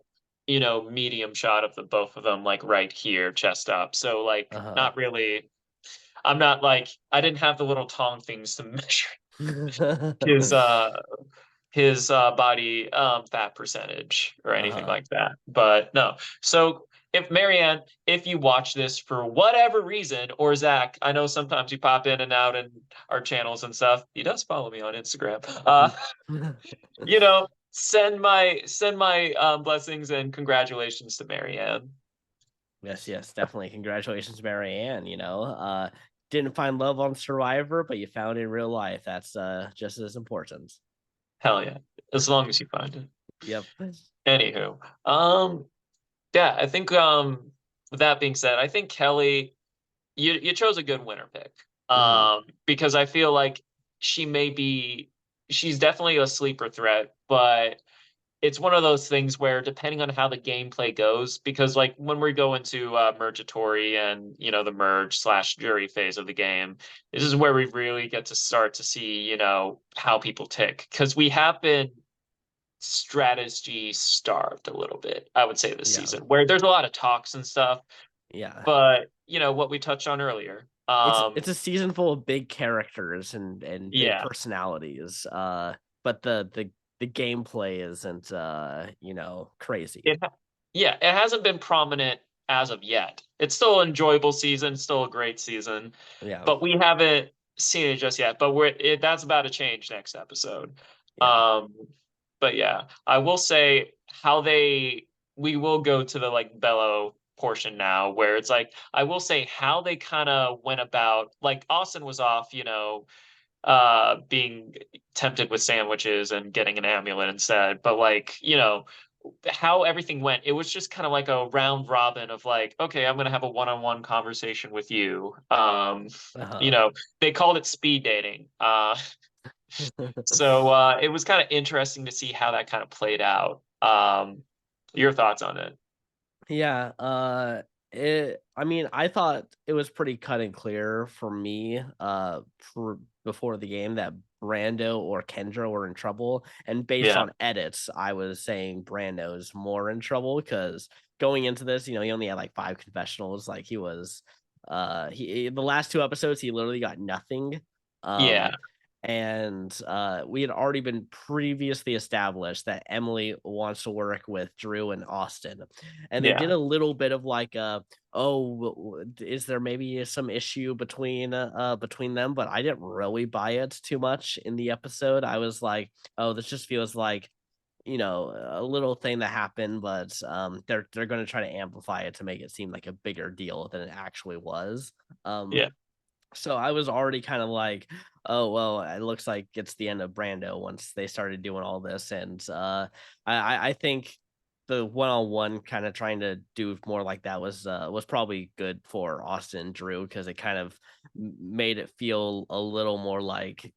B: medium shot of the both of them, like right here, chest up. So like
A: Uh-huh.
B: not really. I'm not like I didn't have the little tong things to measure his body fat percentage or anything
A: Uh-huh.
B: like that. But no. So if Marianne, if you watch this for whatever reason, or Zach, I know sometimes you pop in and out in our channels and stuff. He does follow me on Instagram. Send my blessings and congratulations to Marianne.
A: Yes, definitely. Congratulations, Marianne. Didn't find love on Survivor, but you found it in real life. That's just as important.
B: Hell yeah. As long as you find it.
A: Yep.
B: Anywho. Yeah, I think with that being said, I think Kelly, you chose a good winner pick.
A: Hmm.
B: Because I feel like she's definitely a sleeper threat, but it's one of those things where depending on how the gameplay goes, because like when we go into mergatory and the merge slash jury phase of the game, this is where we really get to start to see how people tick, because we have been strategy starved a little bit, I would say, this
A: Yeah.
B: season, where there's a lot of talks and stuff,
A: Yeah.
B: but what we touched on earlier.
A: It's a season full of big characters and big
B: Yeah,
A: personalities. But the gameplay isn't crazy.
B: yeah, it hasn't been prominent as of yet. It's still an enjoyable season, still a great season,
A: Yeah.
B: but we haven't seen it just yet. But that's about to change next episode.
A: Yeah.
B: Um, but yeah, I will say how we will go to the like Bello portion now, where it's like I will say how they kind of went about, like Austin was off, being tempted with sandwiches and getting an amulet instead, but like how everything went, it was just kind of like a round robin of like, okay, I'm gonna have a one-on-one conversation with you. You
A: Uh-huh.
B: know, they called it speed dating. So it was kind of interesting to see how that kind of played out. Your thoughts on it?
A: Yeah, I mean, I thought it was pretty cut and clear for me, before the game that Brando or Kendra were in trouble. And based
B: Yeah,
A: on edits, I was saying Brando's more in trouble because going into this, he only had like 5 confessionals. Like the last 2 episodes, he literally got nothing.
B: yeah,
A: Um, and we had already been previously established that Emily wants to work with Drew and Austin, and they did
B: Yeah.
A: a little bit of like oh, is there maybe some issue between them, but I didn't really buy it too much in the episode. I was like, oh, this just feels like, a little thing that happened, but they're going to try to amplify it to make it seem like a bigger deal than it actually was. um
B: Yeah.
A: so I was already kind of like, oh well, it looks like it's the end of Brando once they started doing all this. And I think the one-on-one kind of trying to do more like that was probably good for Austin and Drew, because it kind of made it feel a little more like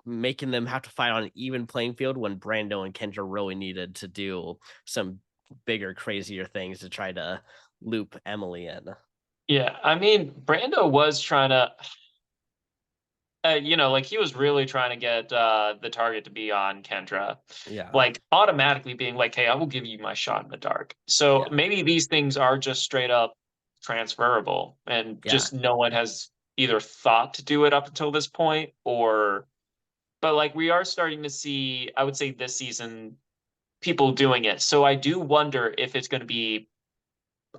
A: making them have to fight on an even playing field when Brando and Kendra really needed to do some bigger, crazier things to try to loop Emily in.
B: Yeah. I mean, Brando was trying to, like he was really trying to get the target to be on Kendra,
A: Yeah,
B: like automatically being like, "Hey, I will give you my shot in the dark." So
A: yeah,
B: maybe these things are just straight up transferable, and
A: yeah,
B: just no one has either thought to do it up until this point, or but like we are starting to see, I would say this season, people doing it. So I do wonder if it's going to be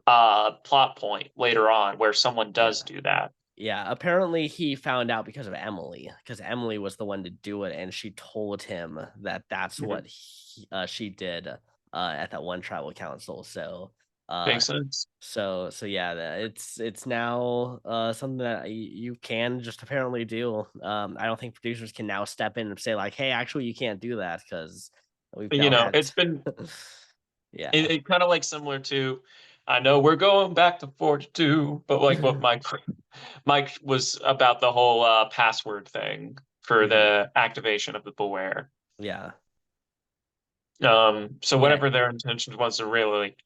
B: a plot point later on where someone does
A: yeah.
B: do that.
A: Yeah, apparently he found out because of Emily, because Emily was the one to do it, and she told him that that's
B: Mhm.
A: what she did at that one tribal council. Uh,
B: Makes sense.
A: so yeah, it's now something that you can just apparently do. I don't think producers can now step in and say like, "Hey, actually, you can't do that," because we've now had.
B: It's been
A: Yeah,
B: it kind of like similar to, I know we're going back to 42, but like what Mike was about the whole password thing for
A: Mhm.
B: the activation of the Beware.
A: Yeah,
B: So
A: yeah,
B: whatever their intentions was to really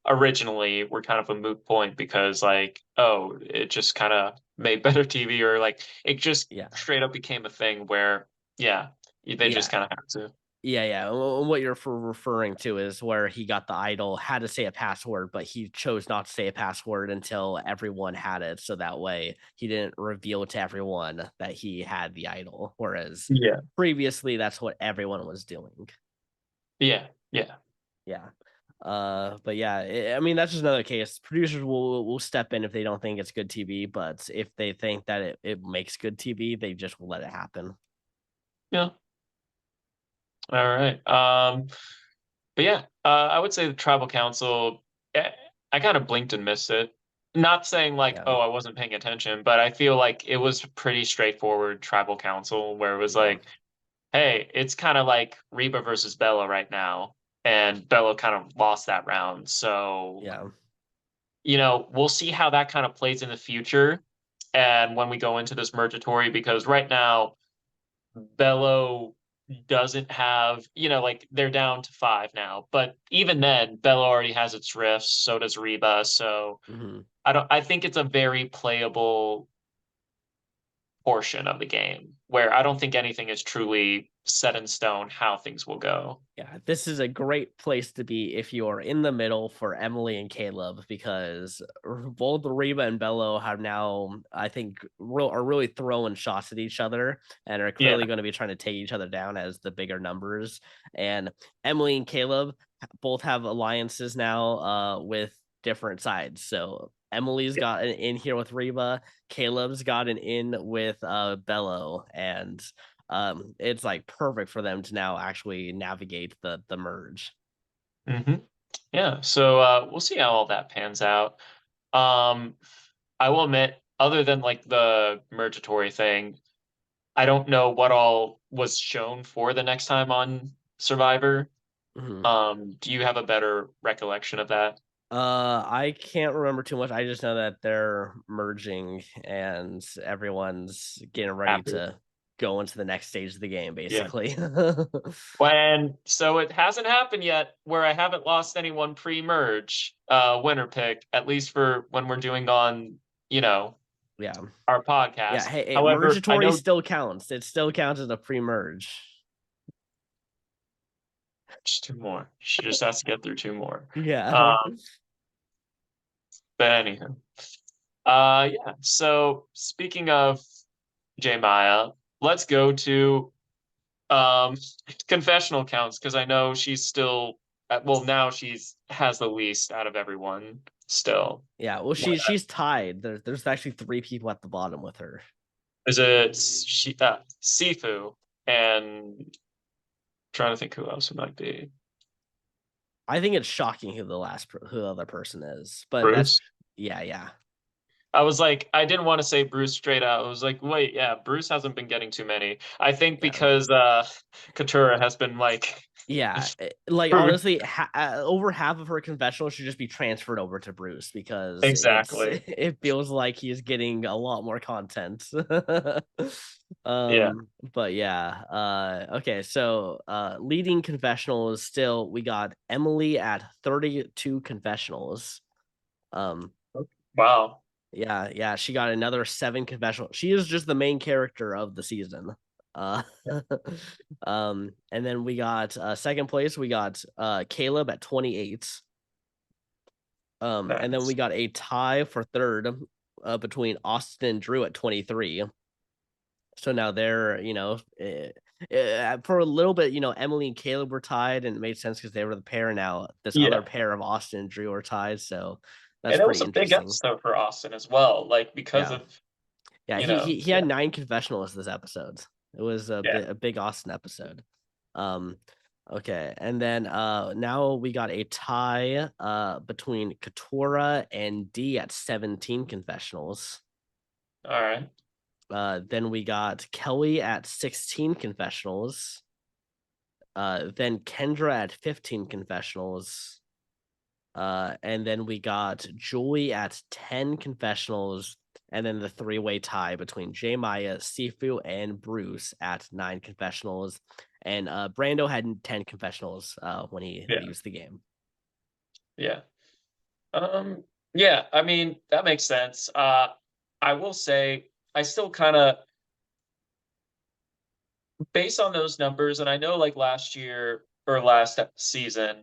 B: originally were kind of a moot point because like, oh, it just kind of made better TV, or like it just
A: yeah,
B: straight up became a thing where, yeah, they just
A: yeah.
B: kind of have to.
A: Yeah, yeah. What you're referring to is where he got the idol, had to say a password, but he chose not to say a password until everyone had it. So that way he didn't reveal to everyone that he had the idol. Whereas
B: Yeah.
A: previously, that's what everyone was doing.
B: Yeah. Yeah.
A: Yeah. But yeah, I mean, that's just another case. Producers will step in if they don't think it's good TV, but if they think that it makes good TV, they just will let it happen.
B: Yeah. All right. But yeah, I would say the tribal council, eh, I kind of blinked and missed it. Not saying like,
A: Yeah.
B: oh, I wasn't paying attention, but I feel like it was pretty straightforward tribal council where it was
A: Yeah.
B: like, hey, it's kind of like Reba versus Bella right now. And Bella kind of lost that round. So,
A: Yeah.
B: we'll see how that kind of plays in the future. And when we go into this Mergatory, because right now, Bello doesn't have, like they're down to 5 now, but even then, Bello already has its rifts, so does Reba. So
A: Mhm.
B: I think it's a very playable portion of the game where I don't think anything is truly set in stone how things will go.
A: Yeah, this is a great place to be if you're in the middle for Emily and Caleb, because both Reba and Bello have now, I think, are really throwing shots at each other and are
B: Yeah.
A: clearly going to be trying to take each other down as the bigger numbers. And Emily and Caleb both have alliances now with different sides. So Emily's got an in here with Reba, Caleb's got an in with Bello, and it's like perfect for them to now actually navigate the merge.
B: Hmm. Yeah. So we'll see how all that pans out. Um, I will admit, other than like the Mergatory thing, I don't know what all was shown for the next time on Survivor.
A: Mhm.
B: Do you have a better recollection of that?
A: I can't remember too much. I just know that they're merging and everyone's getting ready
B: Happy.
A: to go into the next stage of the game,
B: Yeah.
A: basically.
B: When so it hasn't happened yet where I haven't lost anyone pre-merge winner pick, at least for when we're doing on, you know,
A: Yeah.
B: our
A: Yeah.
B: podcast.
A: Hey,
B: However, I
A: Mergatory
B: know
A: still counts. It still counts as a pre-merge.
B: just 2 more. She just has to get through 2 more.
A: Yeah.
B: Um, but anyhow. Yeah. So speaking of J Maya, let's go to um confessional counts because I know she's still well now she's has the least out of everyone still.
A: Yeah, well,
B: What
A: she's tied. There's actually three people at the bottom with her.
B: is it? Sifu and trying to think who else it might be.
A: I think it's shocking who the other person is, but that's
B: Bruce.
A: yeah.
B: I was like, I didn't want to say Bruce straight out. I was like, wait, yeah, Bruce hasn't been getting too many. I think
A: Yeah.
B: because Katura has been like
A: Yeah, like honestly, over half of her confessional should just be transferred over to Bruce because
B: exactly.
A: it feels like he's getting a lot more content.
B: Yeah.
A: But yeah, okay, so leading confessionals still we got Emily at 32 confessionals.
B: Wow.
A: Yeah, she got another 7 confessional. She is just the main character of the season. Uh, and then we got second place. We got Caleb at 28. And then we
B: Nice.
A: got a tie for third between Austin and Drew at 23. So now they're, for a little bit, Emily and Caleb were tied, and it made sense because they were the pair. Now this
B: Yeah.
A: other pair of Austin and Drew are tied, so that's
B: And it was
A: pretty
B: a big
A: interesting.
B: episode for Austin as well, like because
A: Yeah.
B: of
A: Yeah,
B: you
A: he
B: know,
A: he, he had 9 confessionals this episode. It was
B: yeah.
A: a big Austin episode. Okay, and then now we got a tie between Katora and D at 17 confessionals.
B: All right.
A: Then we got Kelly at 16 confessionals. Then Kendra at 15 confessionals. And then we got Julie at 10 confessionals, and then the three-way tie between J Maya, Sifu, and Bruce at 9 confessionals. And Brando had 10 confessionals when he used the game.
B: Yeah. Yeah, I mean, that makes sense. I will say I still kind of based on those numbers, and I know like last year or last season,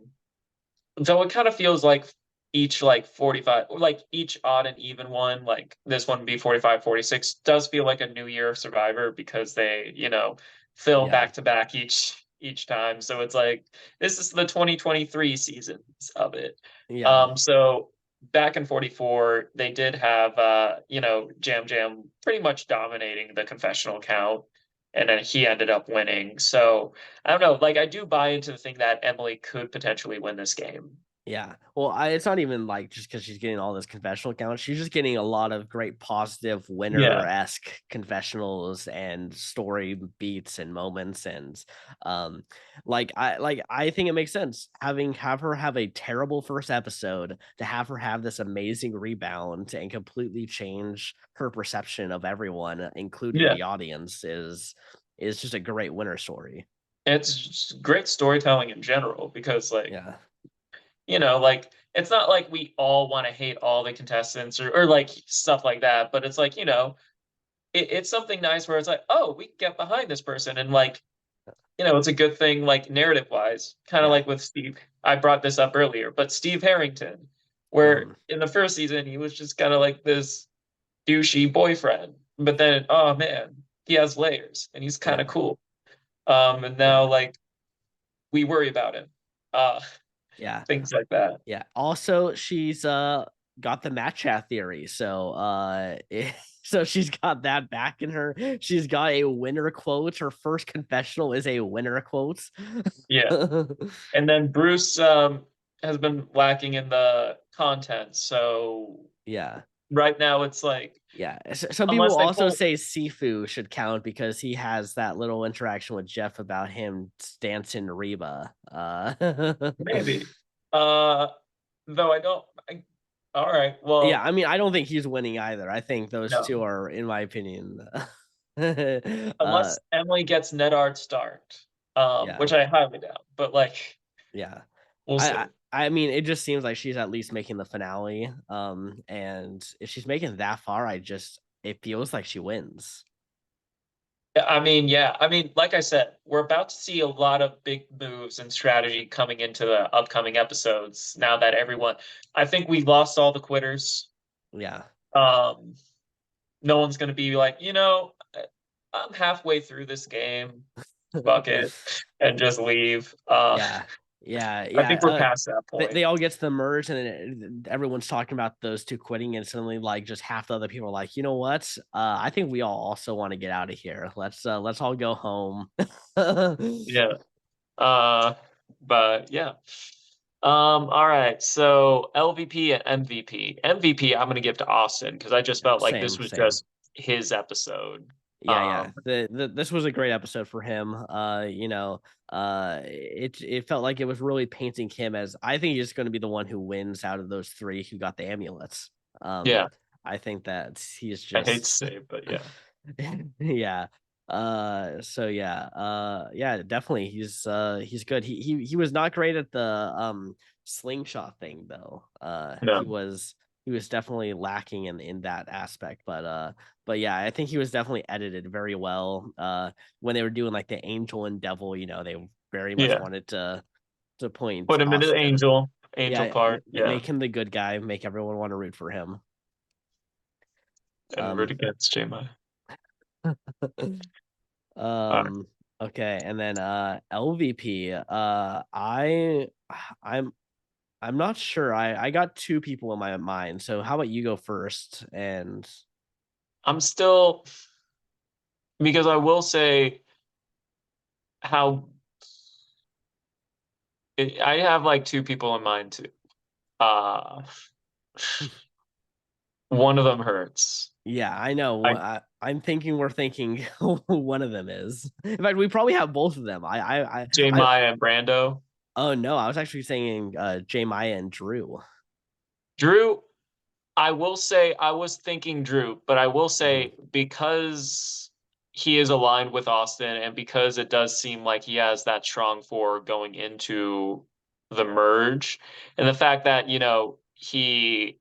B: though it kind of feels like each like 45 or like each odd and even one, like this one be 45, 46, does feel like a new year of Survivor because they, film
A: Yeah.
B: back to back each time. So it's like this is the 2023 seasons of it.
A: Yeah.
B: So back in 44, they did have Jam Jam pretty much dominating the confessional count. And then he ended up winning. So I don't know. Like I do buy into the thing that Emily could potentially win this game.
A: Yeah. Well, it's not even like just because she's getting all this confessional count. She's just getting a lot of great positive winner-esque confessionals and story beats and moments. And I think it makes sense have her have a terrible first episode to have her have this amazing rebound and completely change her perception of everyone, including
B: Yeah.
A: the audience, is just a great winner story.
B: It's just great storytelling in general because like
A: Yeah.
B: like it's not like we all want to hate all the contestants or like stuff like that, but it's like, it's something nice where it's like, oh, we can get behind this person and like, it's a good thing like narrative wise, kind of
A: Yeah.
B: like with Steve. I brought this up earlier, but Steve Harrington, where in the first season he was just kind of like this douchey boyfriend, but then oh man, he has layers and he's kind of cool. And now like we worry about him.
A: Yeah.
B: Things like that.
A: Yeah. Also, she's got the match chat theory. So so she's got that back in her. She's got a winner quote. Her first confessional is a winner quote.
B: Yeah. And then Bruce has been lacking in the content. So
A: yeah.
B: right now it's like
A: Yeah. Some people also say Sifu should count because he has that little interaction with Jeff about him dancing Reba.
B: maybe. Though I don't all right. Well,
A: yeah, I mean, I don't think he's winning either. I think those two
B: no.
A: are, in my opinion,
B: Unless Emily gets net art start,
A: yeah,
B: which I highly doubt. But like,
A: yeah.
B: we'll see.
A: I mean, it just seems like she's at least making the finale. And if she's making that far, it feels like she wins.
B: I mean, yeah. I mean, like I said, we're about to see a lot of big moves and strategy coming into the upcoming episodes now that I think we lost all the quitters.
A: Yeah.
B: No one's going to be like, I'm halfway through this game, fuck it, and just leave.
A: Yeah, yeah,
B: I
A: yeah.
B: think we're past that
A: They
B: point.
A: all get to the merge, and everyone's talking about those two quitting, and suddenly, like, just half the other people are like, you know what? I think we all also want to get out of here. Let's all go home.
B: Yeah. Uh, but yeah. All right. So LVP and MVP. MVP, I'm gonna give to Austin because I just felt like this
A: Same,
B: was
A: same.
B: just his episode.
A: Yeah, yeah. This was a great episode for him. It felt like it was really painting him as, I think he's going to be the one who wins out of those three who got the amulets.
B: Yeah,
A: I think that he's
B: I hate to
A: just,
B: say it, but yeah.
A: yeah. Yeah, definitely he's good. He was not great at the slingshot thing though.
B: No.
A: He was definitely lacking in that aspect, but yeah, I think he was definitely edited very well. When they were doing like the angel and devil, they very much
B: Yeah.
A: wanted to point
B: Put him into the
A: Austin.
B: angel
A: Yeah,
B: part. Yeah.
A: make him the good guy, make everyone want to root for him.
B: And root
A: Um,
B: against J-Maya. All right.
A: um, okay, and then LVP. I'm I'm not sure. I got two people in my mind. So how about you go first? And
B: I'm still because I will say how I have like two people in mind too. Uh, one of them hurts.
A: yeah, I know.
B: I
A: I'm thinking we're thinking who one of them is. In fact, we probably have both of them. I
B: J-Maya and Brando.
A: oh no, I was actually saying J Maya and Drew.
B: Drew, I will say I was thinking Drew, but I will
A: Mhm.
B: say because he is aligned with Austin and because it does seem like he has that strong four going into the merge, and the fact that, he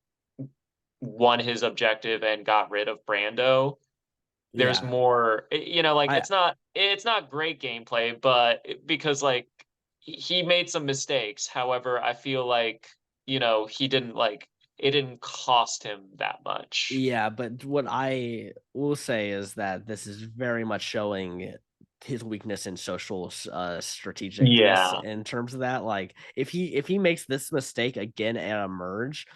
B: won his objective and got rid of Brando, there's
A: Yeah.
B: more, like
A: I
B: it's not great gameplay, but because like he made some mistakes. However, I feel like, he didn't like it didn't cost him that much.
A: Yeah, but what I will say is that this is very much showing his weakness in social strategicness
B: Yeah.
A: in terms of that. Like if he makes this mistake again at a merge,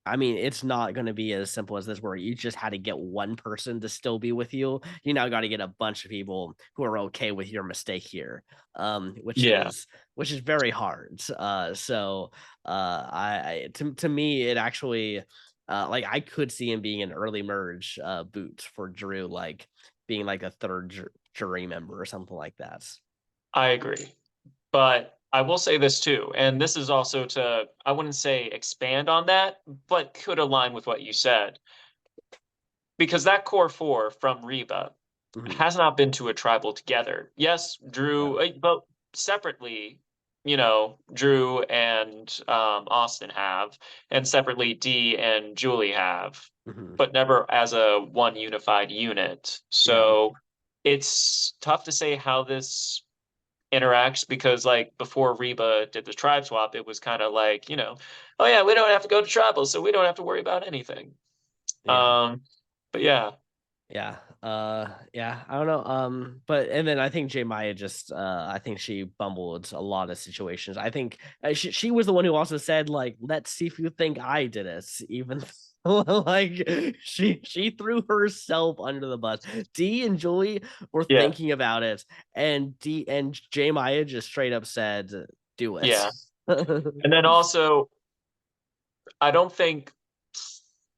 A: I mean, it's not going to be as simple as this, where you just had to get one person to still be with you. You now got to get a bunch of people who are okay with your mistake here, which
B: Yeah.
A: is very hard. To me, it actually, like, I could see him being an early merge boot for Drew, like being like a third jury member or something like that.
B: I agree. But I will say this too, and this is also to, I wouldn't say expand on that, but could align with what you said. Because that core four from Reba
A: Mhm.
B: has not been to a tribal together. Yes,
A: Yeah.
B: Drew, but separately, Drew and Austin have, and separately Dee and Julie have,
A: Mhm.
B: but never as a one unified unit.
A: Yeah.
B: So it's tough to say how this interacts because like before Reba did the tribe swap, it was kind of like, oh yeah, we don't have to go to tribal, so we don't have to worry about anything.
A: Yeah.
B: Um, but yeah,
A: Yeah. Yeah, I don't know. But and then I think J Maya just I think she bumbled a lot of situations. I think she was the one who also said, like, let Sifu think I did it, even though, like, she threw herself under the bus. D and Julie were
B: yeah,
A: thinking about it, and D and J Maya just straight up said, do it.
B: yeah. And then also, I don't think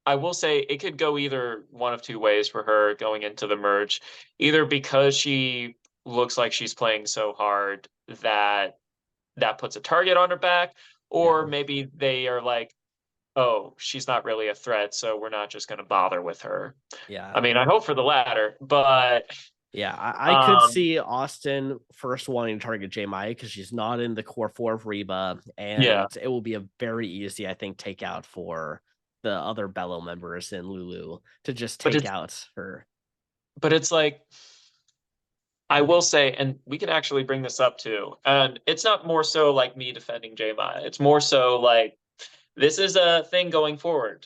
B: I will say it could go either one of two ways for her going into the merge. Either because she looks like she's playing so hard that that puts a target on her back, or
A: Yeah.
B: maybe they are like, oh, she's not really a threat, so we're not just going to bother with her.
A: Yeah.
B: I mean, I hope for the latter, but
A: Yeah, I could
B: um,
A: see Austin first wanting to target J Maya because she's not in the core four of Reba,
B: yeah,
A: and it will be a very easy, I think, takeout for the other Bello members in Lulu to just
B: but
A: take
B: it's
A: out her.
B: like I will say, and we can actually bring this up too, and it's not more so like me defending J Maya. It's more so like this is a thing going forward.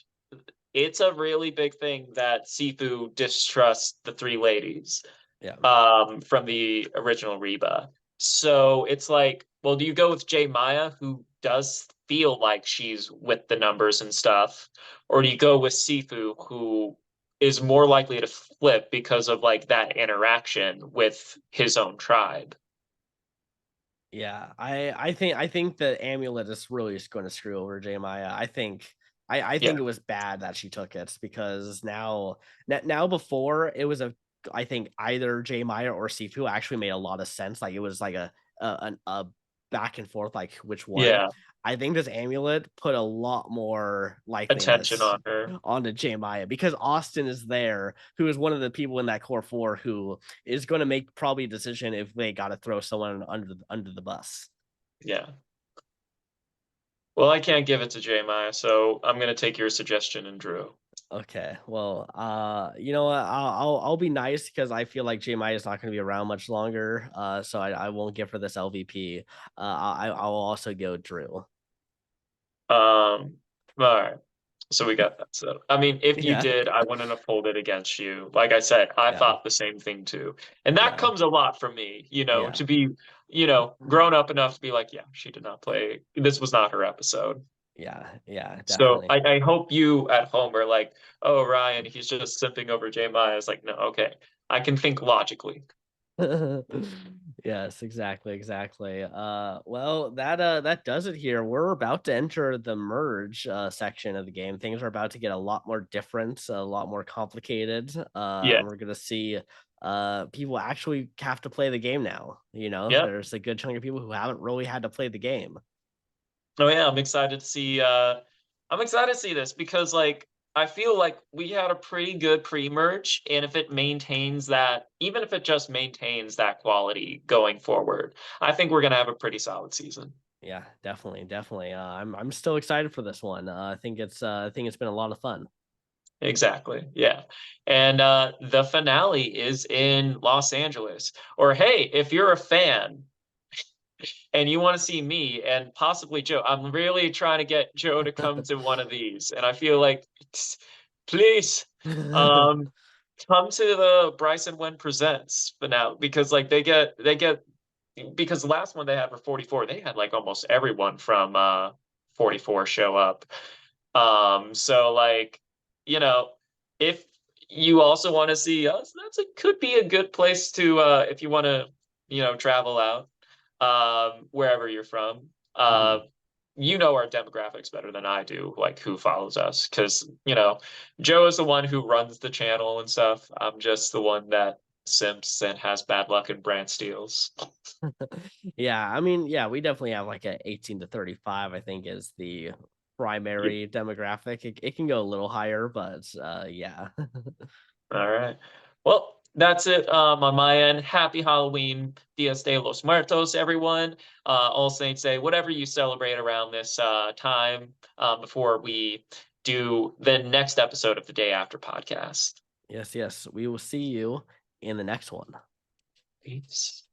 B: It's a really big thing that Sifu distrusts the three ladies.
A: Yeah.
B: from the original Reba. So it's like, well, do you go with Jay Maya, who does feel like she's with the numbers and stuff, or do you go with Sifu, who is more likely to flip because of like that interaction with his own tribe?
A: Yeah, I think the amulet is really just going to screw over J Maya. I think
B: Yeah,
A: it was bad that she took it because now before it was a I think either J Maya or Sifu actually made a lot of sense. Like it was like a back and forth like which one.
B: yeah,
A: I think this amulet put a lot more
B: attention
A: likeliness
B: on her.
A: onto J Maya because Austin is there, who is one of the people in that core four who is going to make probably a decision if they got to throw someone under the bus.
B: Yeah. Well, I can't give it to J Maya, so I'm gonna take your suggestion and Drew.
A: Okay, well, you know what? I'll be nice because I feel like J is not going to be around much longer. So I won't give her this LVP. I'll also go Drew.
B: All right. So we got that. So, I mean, if you
A: Yeah,
B: did, I wouldn't have pulled it against you. Like I said, I
A: yeah,
B: thought the same thing too. And that
A: yeah,
B: comes a lot from me,
A: yeah,
B: to be, grown up enough to be like, yeah, she did not play. This was not her episode.
A: yeah, yeah,
B: So
A: definitely.
B: I hope you at home are like, oh, Ryan, he's just simping over J Maya. It's like, no, okay. I can think logically.
A: Yes, exactly, exactly. Well, that does it here. We're about to enter the merge section of the game. Things are about to get a lot more different, a lot more complicated.
B: Yeah.
A: And we're gonna see people actually have to play the game now.
B: Yep.
A: There's a good chunk of people who haven't really had to play the game.
B: Oh yeah, I'm excited to see this because like I feel like we had a pretty good pre-merge, and if it maintains that, even if it just maintains that quality going forward, I think we're gonna have a pretty solid season.
A: Yeah, definitely, definitely. I'm still excited for this one. I think it's been a lot of fun.
B: Exactly. Yeah. And the finale is in Los Angeles. Or hey, if you're a fan and you want to see me and possibly Joe, I'm really trying to get Joe to come to one of these. And I feel like, please, um, come to the Bryson Wen Presents finale because like they get because the last one they had for 44, they had like almost everyone from 44 show up. So like, you know, if you also want to see us, could be a good place to if you want to, travel out wherever you're from.
A: Mhm.
B: You know our demographics better than I do, like who follows us, because Joe is the one who runs the channel and stuff. I'm just the one that simps and has bad luck in brand steals.
A: Yeah, I mean, yeah, we definitely have like a 18 to 35, I think is the
B: Yeah.
A: primary demographic. It can go a little higher, but yeah.
B: All right. Well, that's it on my end. Happy Halloween, Dias de los Muertos, everyone. All Saints Day, whatever you celebrate around this time before we do the next episode of the Day After podcast.
A: Yes, yes. We will see you in the next one.
B: Peace.